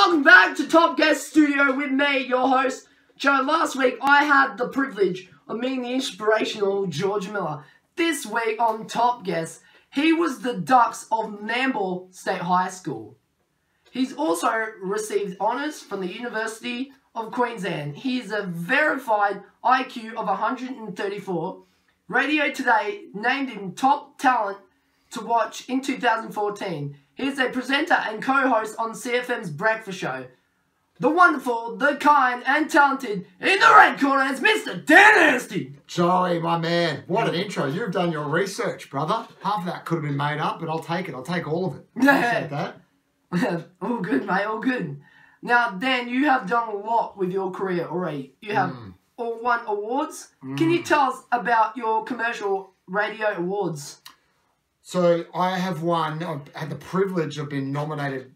welcome back to Top Guest Studio with me, your host, Joe. Last week, I had the privilege of meeting the inspirational George Miller. This week on Top Guest, he was the Dux of Nambour State High School. He's also received honours from the University of Queensland. He is a verified IQ of 134. Radio Today named him top talent to watch in 2014. He's a presenter and co-host on CFM's Breakfast Show. The wonderful, the kind, and talented, in the red corner is Mr. Dan Anstey. Joey, my man, what an intro. You've done your research, brother. Half of that could have been made up, but I'll take it. I'll take all of it. Appreciate that. All good, mate, all good. Now, Dan, you have done a lot with your career already. You have all won awards. Can you tell us about your commercial radio awards? So I have won, I've had the privilege of being nominated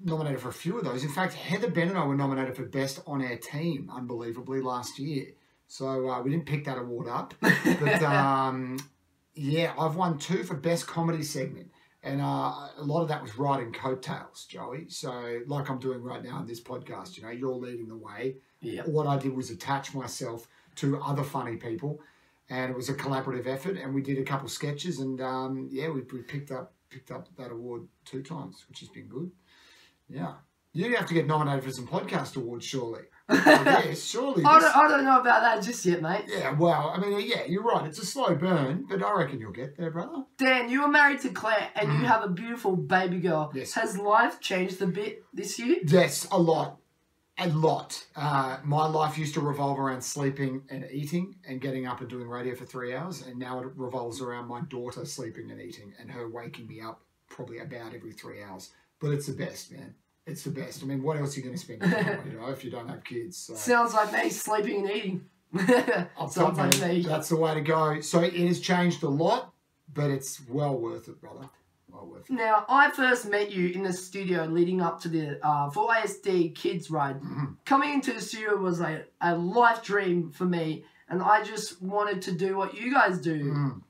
for a few of those. In fact, Heather Ben and I were nominated for Best On Air Team, unbelievably, last year. So we didn't pick that award up. But yeah, I've won 2 for Best Comedy Segment. And a lot of that was riding coattails, Joey. So like I'm doing right now in this podcast, you know, you're leading the way. Yeah. What I did was attach myself to other funny people. And it was a collaborative effort, and we did a couple sketches, and yeah, we picked up that award 2 times, which has been good. Yeah, you have to get nominated for some podcast awards, surely. Yes, surely. I don't know about that just yet, mate. Yeah, well, I mean, yeah, you're right. It's a slow burn, but I reckon you'll get there, brother. Dan, you were married to Claire, and you have a beautiful baby girl. Yes. Has life changed a bit this year? Yes, a lot. A lot. My life used to revolve around sleeping and eating and getting up and doing radio for 3 hours. And now it revolves around my daughter sleeping and eating and her waking me up probably about every 3 hours. But it's the best, man. It's the best. I mean, what else are you going to spend your time on, you know, if you don't have kids? So. Sounds like me, sleeping and eating. Sounds like me. That's the way to go. So it has changed a lot, but it's well worth it, brother. Now, I first met you in the studio leading up to the Full ASD Kids Ride. Coming into the studio was like a life dream for me, and I just wanted to do what you guys do.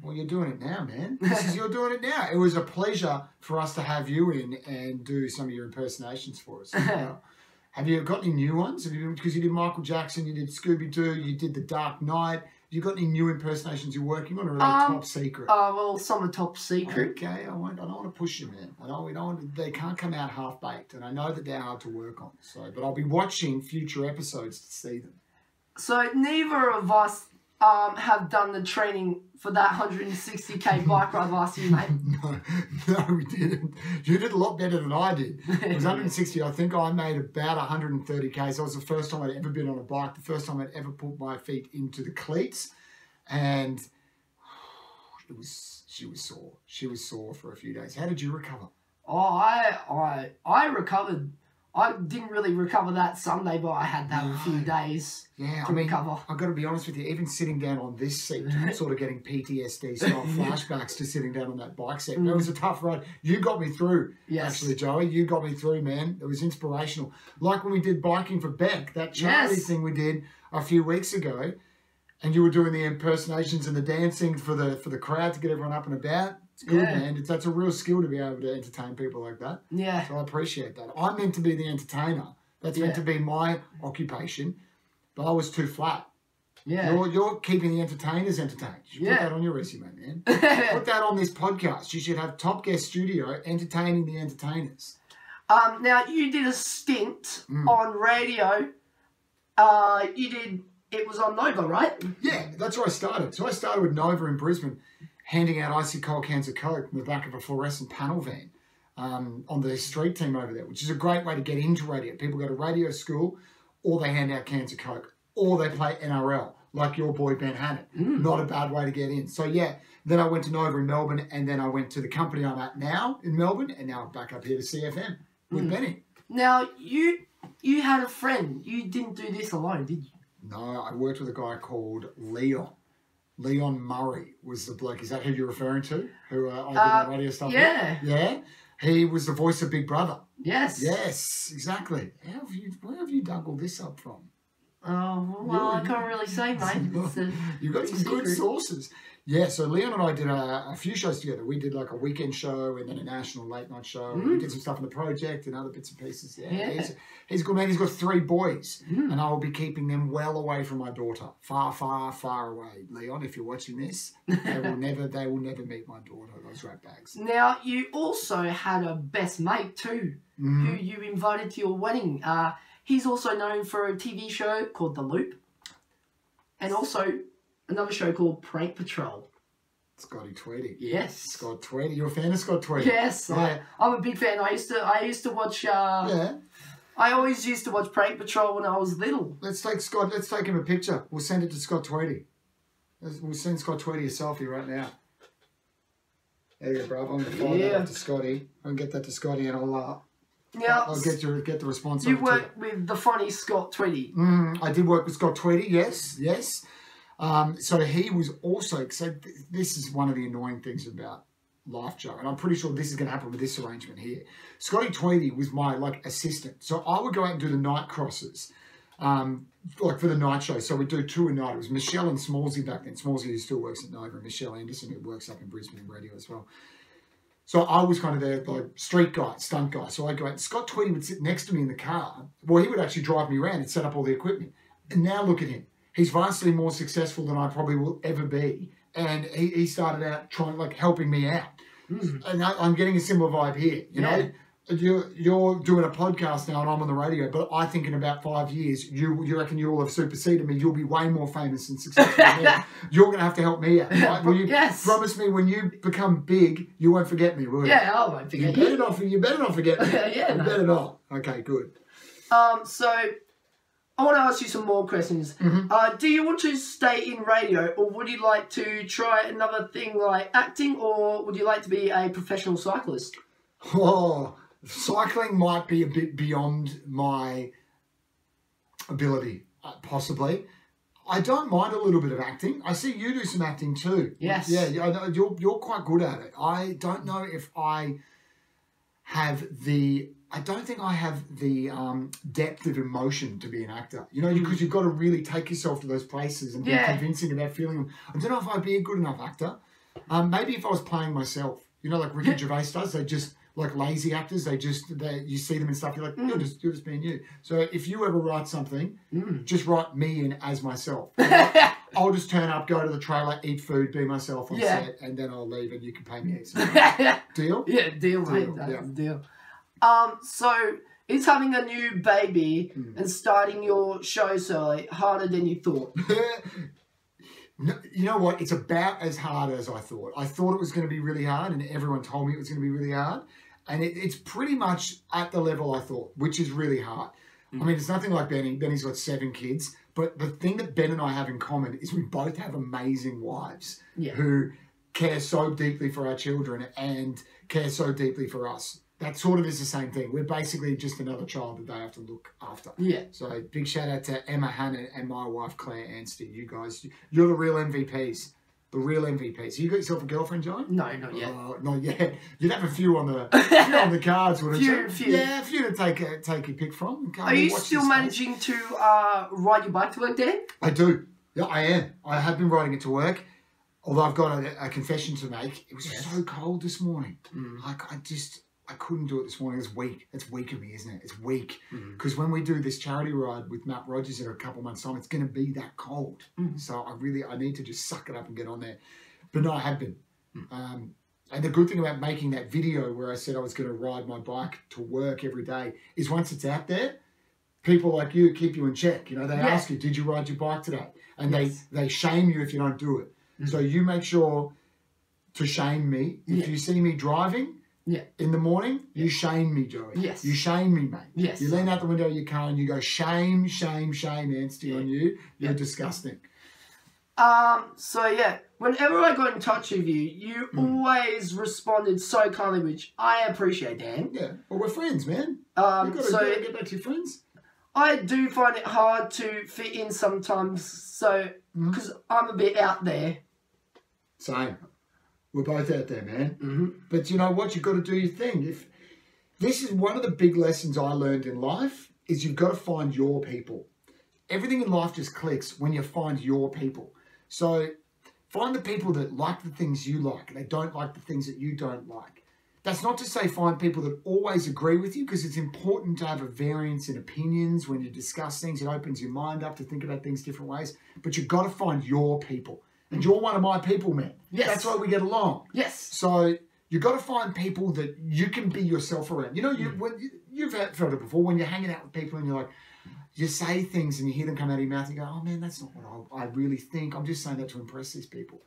Well, you're doing it now, man. You're doing it now. It was a pleasure for us to have you in and do some of your impersonations for us. Have you got any new ones? Because you did Michael Jackson, you did Scooby-Doo, you did The Dark Knight. You got any new impersonations you're working on, or are they top secret? Well, some are top secret. Okay, I don't want to push you, man. They can't come out half-baked, and I know that they're hard to work on. So, but I'll be watching future episodes to see them. So neither of us have done the training for that 160k bike ride last year, mate. No, we didn't. You did a lot better than I did. It was 160. I think I made about 130k. So it was the first time I'd ever been on a bike, the first time I'd ever put my feet into the cleats. And she was sore. She was sore for a few days. How did you recover? Oh, I recovered. I didn't really recover that Sunday, but I had that a few days to recover. I've got to be honest with you, even sitting down on this seat, sort of getting PTSD style flashbacks to sitting down on that bike seat. It was a tough ride. You got me through, actually, Joey. You got me through, man. It was inspirational. Like when we did Biking for Beck, that charity thing we did a few weeks ago, and you were doing the impersonations and the dancing for the crowd to get everyone up and about. It's good, man. That's a real skill to be able to entertain people like that. Yeah. So I appreciate that. I'm meant to be the entertainer. That's meant to be my occupation, but I was too flat. Yeah. You're keeping the entertainers entertained. You should put that on your resume, man. Put that on this podcast. You should have Top Guest Studio entertaining the entertainers. Now, you did a stint on radio. It was on Nova, right? Yeah, that's where I started. So I started with Nova in Brisbane, handing out icy cold cans of Coke in the back of a fluorescent panel van on the street team over there, which is a great way to get into radio. People go to radio school, or they hand out cans of Coke, or they play NRL, like your boy Ben Hannett. Not a bad way to get in. So yeah, then I went to Nova in Melbourne, and then I went to the company I'm at now in Melbourne, and now I'm back up here to CFM with Benny. Now, you had a friend. You didn't do this alone, did you? No, I worked with a guy called Leon. Leon Murray was the bloke. Is that who you're referring to? Who I did that radio stuff yeah. with? Yeah. He was the voice of Big Brother. Yes. Yes, exactly. Where have you dug all this up from? Oh, well, I can't really say, mate. You've got some good sources. Yeah, so Leon and I did a few shows together. We did like a weekend show and then a national late night show. We did some stuff in the project and other bits and pieces. Yeah. He's a good man. He's got 3 boys, and I will be keeping them well away from my daughter. Far, far, far away. Leon, if you're watching this, they will never meet my daughter, those rat bags. Now, you also had a best mate too, who you invited to your wedding. He's also known for a TV show called The Loop, and also another show called Prank Patrol. Scotty Tweedy. Yes. Scott Tweedy. You're a fan of Scott Tweedy? Yes. Yeah. I'm a big fan. I used to watch... I always used to watch Prank Patrol when I was little. Let's take him a picture. We'll send it to Scott Tweedy. We'll send Scott Tweedy a selfie right now. There you go, bro. I'm going to follow that up to Scotty. I'll get that to Scotty and I'll get the response. You worked with the funny Scott Tweedy. I did work with Scott Tweedy, yes. So he was also, this is one of the annoying things about Life, Joe, and I'm pretty sure this is going to happen with this arrangement here. Scotty Tweedy was my assistant. So I would go out and do the night crosses, for the night show. So we'd do 2 a night. It was Michelle and Smallsy back then. Smallsy, who still works at Nova, and Michelle Anderson, who works up in Brisbane radio as well. So I was kind of their street guy, stunt guy. So I'd go out, and Scott Tweedy would sit next to me in the car. Well, he would actually drive me around and set up all the equipment. And now look at him. He's vastly more successful than I probably will ever be. And he started out trying, helping me out. And I'm getting a similar vibe here. You know, you're doing a podcast now and I'm on the radio, but I think in about 5 years, you reckon you'll have superseded me. You'll be way more famous and successful than me. You're going to have to help me out. Right? Will you promise me when you become big, you won't forget me, will you? Yeah, I won't forget you. You better not forget me. Yeah, you better not. Okay, good. So I want to ask you some more questions. Do you want to stay in radio, or would you like to try another thing like acting, or would you like to be a professional cyclist? Oh, cycling might be a bit beyond my ability, possibly. I don't mind a little bit of acting. I see you do some acting too. Yes. Yeah, you're quite good at it. I don't know if I have the... I don't think I have the depth of emotion to be an actor. You know, because you've got to really take yourself to those places and be convincing about feeling them. I don't know if I'd be a good enough actor. Maybe if I was playing myself. You know, like Ricky Gervais does. They just, lazy actors, you see them and stuff, you're like, you're just being you. So if you ever write something, just write me in as myself. I'll just turn up, go to the trailer, eat food, be myself on set, and then I'll leave and you can pay me heaps. Deal? Yeah, deal, mate. That's the deal. So is having a new baby and starting your show so harder than you thought? No, you know what? It's about as hard as I thought. I thought it was going to be really hard, and everyone told me it was going to be really hard. And it's pretty much at the level I thought, which is really hard. I mean, it's nothing like Benny. Benny's got 7 kids. But the thing that Ben and I have in common is we both have amazing wives who care so deeply for our children and care so deeply for us. That sort of is the same thing. We're basically just another child that they have to look after. Yeah. So big shout out to Emma Hannon and my wife Claire Anstey. You guys, you're the real MVPs. The real MVPs. You got yourself a girlfriend, John? No, not yet. Not yet. You'd have a few on the cards, wouldn't you? Few. Yeah, a few to take your pick from. Are you still managing to ride your bike to work, Dan? I do. Yeah, I am. I have been riding it to work. Although I've got a confession to make. It was so cold this morning. I couldn't do it this morning. It's weak. It's weak of me, isn't it? It's weak. Because when we do this charity ride with Matt Rogers in a couple of months' time, it's going to be that cold. So I need to just suck it up and get on there. But no, I have been. And the good thing about making that video where I said I was going to ride my bike to work every day is once it's out there, people like you keep you in check. You know, they ask you, did you ride your bike today? And they shame you if you don't do it. So you make sure to shame me. If you see me driving, in the morning, you shame me, Joey. Yes. You shame me, mate. Yes. You lean out the window of your car and you go, shame, shame, shame, Anstey, on you. You're disgusting. So, whenever I got in touch with you, you always responded so kindly, which I appreciate, Dan. Yeah. Well, we're friends, man. You've got to get back to your friends. I do find it hard to fit in sometimes, so, because I'm a bit out there. Same. We're both out there, man. But you know what? You've got to do your thing. This is one of the big lessons I learned in life is you've got to find your people. everything in life just clicks when you find your people. So find the people that like the things you like, and they don't like the things that you don't like. That's not to say find people that always agree with you, because it's important to have a variance in opinions when you discuss things. It opens your mind up to think about things different ways. But you've got to find your people. And you're one of my people, man. Yes. That's why we get along. Yes. So you've got to find people that you can be yourself around. You know, you've felt it before when you're hanging out with people and you're like, you say things and you hear them come out of your mouth and you go, oh man, that's not what I really think. I'm just saying that to impress these people.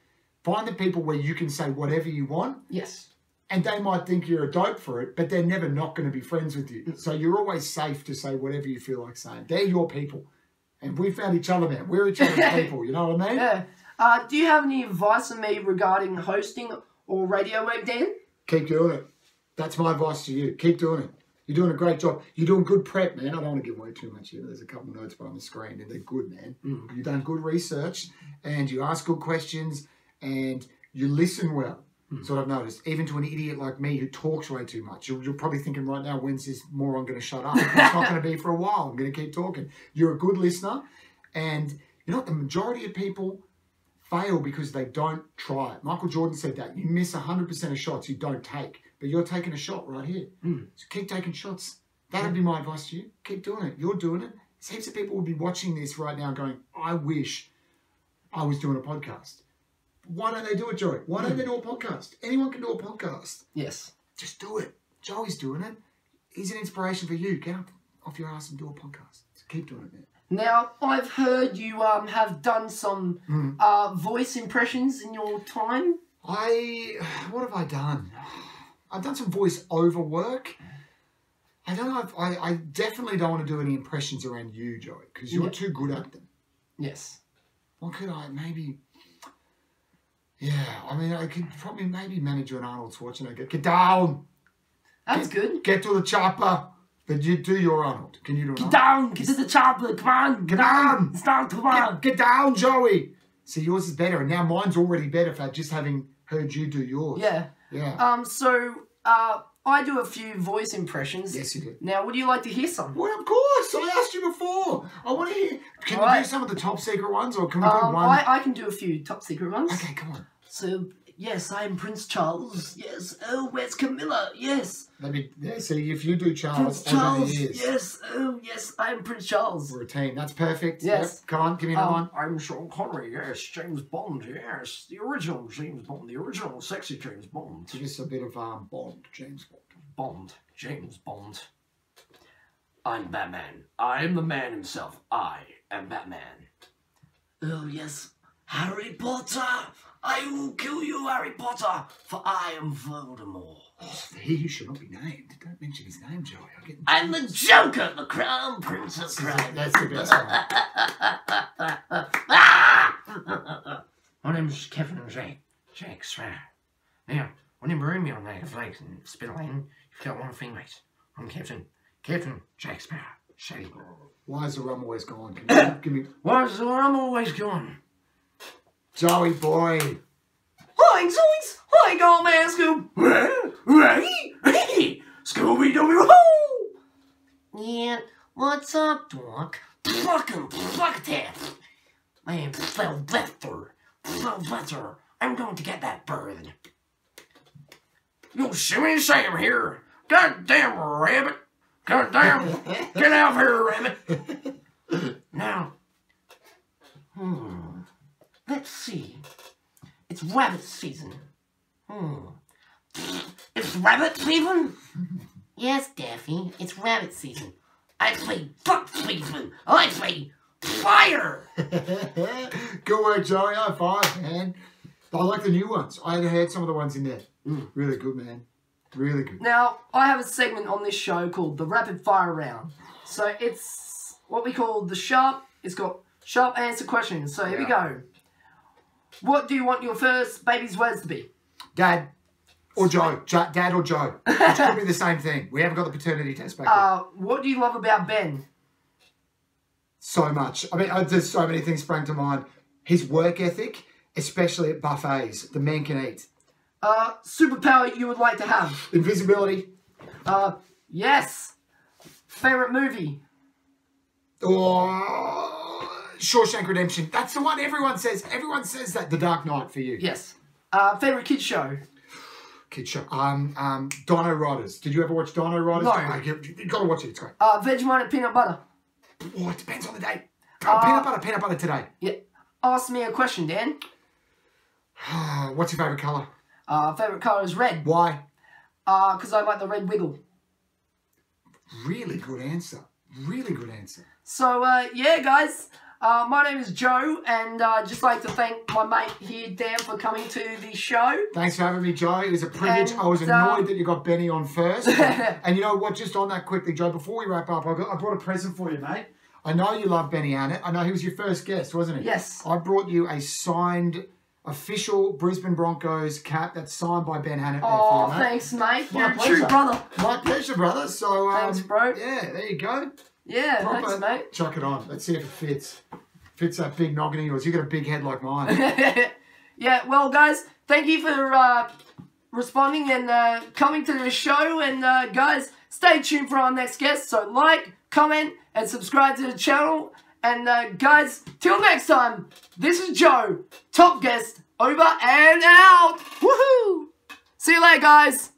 Find the people where you can say whatever you want. Yes. And they might think you're a dope for it, but they're never not going to be friends with you. So you're always safe to say whatever you feel like saying. They're your people. And we found each other, man. We're each other's people, you know what I mean? Yeah. Do you have any advice for me regarding hosting or radio work, Dan? Keep doing it. That's my advice to you. Keep doing it. You're doing a great job. You're doing good prep, man. I don't want to give away too much here. There's a couple of notes on the screen, and they're good, man. You've done good research, and you ask good questions, and you listen well. That's what I've noticed. Even to an idiot like me who talks way too much. You're probably thinking right now, when's this moron going to shut up? It's not going to be for a while. I'm going to keep talking. You're a good listener. And you know what? The majority of people fail because they don't try it. Michael Jordan said that. You miss 100% of shots you don't take. But you're taking a shot right here. So keep taking shots. That would be my advice to you. Keep doing it. You're doing it. Heaps of people will be watching this right now going, I wish I was doing a podcast. Why don't they do it, Joey? Why don't they do a podcast? Anyone can do a podcast. Yes. Just do it. Joey's doing it. He's an inspiration for you. Get up off your ass and do a podcast. So keep doing it, man. Now, I've heard you have done some voice impressions in your time. What have I done? I've done some voice over work. I don't know if I definitely don't want to do any impressions around you, Joey, because you're too good at them. Yes. What could I maybe... Yeah, I mean, I could probably maybe manage you an Arnold Schwarzenegger. Get down! That's good. Get to the chopper. But you do your Arnold. Can you do an Get down! Get to the chopper! Come on! Get down! It's down, come on! Get down, Joey! See, yours is better. And now mine's already better for just having heard you do yours. Yeah. Yeah. So, I do a few voice impressions. Yes, you do. Now, would you like to hear some? Well, of course. I asked you before. I want to hear. Can you do some of the top secret ones, or can we do one? I can do a few top secret ones. Okay, come on. So, yes, I'm Prince Charles. Yes. Oh, where's Camilla? Yes. See, if you do Charles, Prince Charles. Yes. Oh, yes, I'm Prince Charles. We're a team. That's perfect. Yes. Yep. Come on, give me another one. I'm Sean Connery. Yes, James Bond. Yes, the original James Bond. The original sexy James Bond. Just a bit of Bond, James Bond. Bond, James Bond. I'm Batman. I'm the man himself. I am Batman. Oh, yes. Harry Potter! I will kill you, Harry Potter, for I am Voldemort. Oh, he should not be named. Don't mention his name, Joey. I'm the Joker, the Crown Prince of Crime. That's the best one. My name's Kevin Jake Swear. Now, when you bring me on that flakes and spittlane, you've got one thing, mate. I'm Captain Jack Sparrow. Shady. Why is the rum always gone? Can you give me... Why is the rum always gone? Joey boy. Hi, Zoinks! Hi, Gold Man Scoob! Hey! Scooby-Dooby-Hoo! Yeah, what's up, Doc? Pluck that! I am Sylvester. I'm going to get that bird. You shimmy Sam here! Goddamn rabbit! Goddamn! Get out of here, rabbit! Now, let's see. It's rabbit season. It's rabbit season? Yes, Daffy, it's rabbit season. I play duck season. I play fire! Good work, Joey. High five, man. I like the new ones. I had some of the ones in there. Really good, man. Really good. Now, I have a segment on this show called the Rapid Fire Round. So it's what we call the sharp. It's got sharp answer questions. So here we go. What do you want your first baby's words to be? Dad. Or Joe. Dad or Joe. Which could be the same thing. We haven't got the paternity test back yet. What do you love about Ben? So much. I mean, there's so many things sprang to mind. His work ethic, especially at buffets. The man can eat. Superpower you would like to have? Invisibility. Yes. Favorite movie? Oh, Shawshank Redemption. That's the one everyone says. Everyone says that. The Dark Knight for you. Yes. Favorite kids show? Kid show. Dino Riders. Did you ever watch Dino Riders? No. You got to watch it. It's great. Vegemite and peanut butter. Oh, it depends on the day. Peanut butter today. Yeah. Ask me a question, Dan. What's your favourite colour? Favorite colour is red. Why? Because I like the red wiggle. Really good answer. Really good answer. So, yeah, guys. My name is Joe, and I'd just like to thank my mate here, Dan, for coming to the show. Thanks for having me, Joe. It was a privilege. And, I was annoyed that you got Benny on first. And you know what? Just on that quickly, Joe, before we wrap up, I brought a present for you, mate. I know you love Benny Hannett. I know he was your first guest, wasn't he? Yes. I brought you a signed, official Brisbane Broncos cap that's signed by Ben Hannett. Oh, there for you, mate. thanks, mate. My You're a pleasure. true brother. My pleasure, brother. So, Thanks, bro. Yeah, there you go. Yeah, Proper. thanks, mate. Chuck it on. Let's see if it fits. Fits that big noggin of yours. You got a big head like mine. Yeah, well, guys, thank you for responding and coming to the show. And, guys, stay tuned for our next guest. So like, comment, and subscribe to the channel. And, guys, till next time, this is Joe, top guest, over and out. Woohoo! See you later, guys.